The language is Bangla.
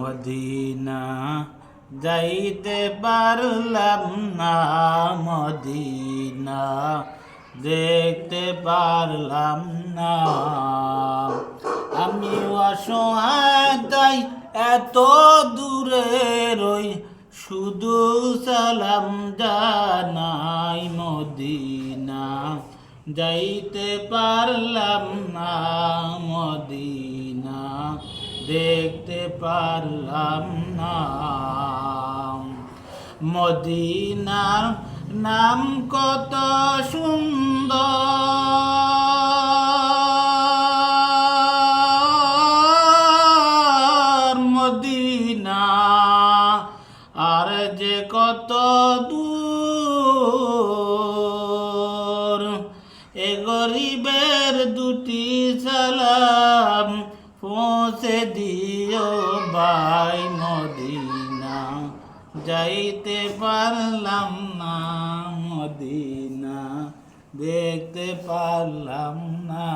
মদিনা যাইতে পারলাম না, মদিনা দেখতে পারলাম না। আমি অসহায় তাই এত দূরে রই, শুধু সালাম জানাই। মদিনা যাইতে পারলাম না, মদিনা দেখতে পারলাম না। মদিনার নাম কত সুন্দর, মদিনা আর যে কত দূর। এ গরিবের দুটি সালাম পৌঁছে দিও ভাই। মদিনা যাইতে পারলাম না, মদিনা দেখতে পারলাম না।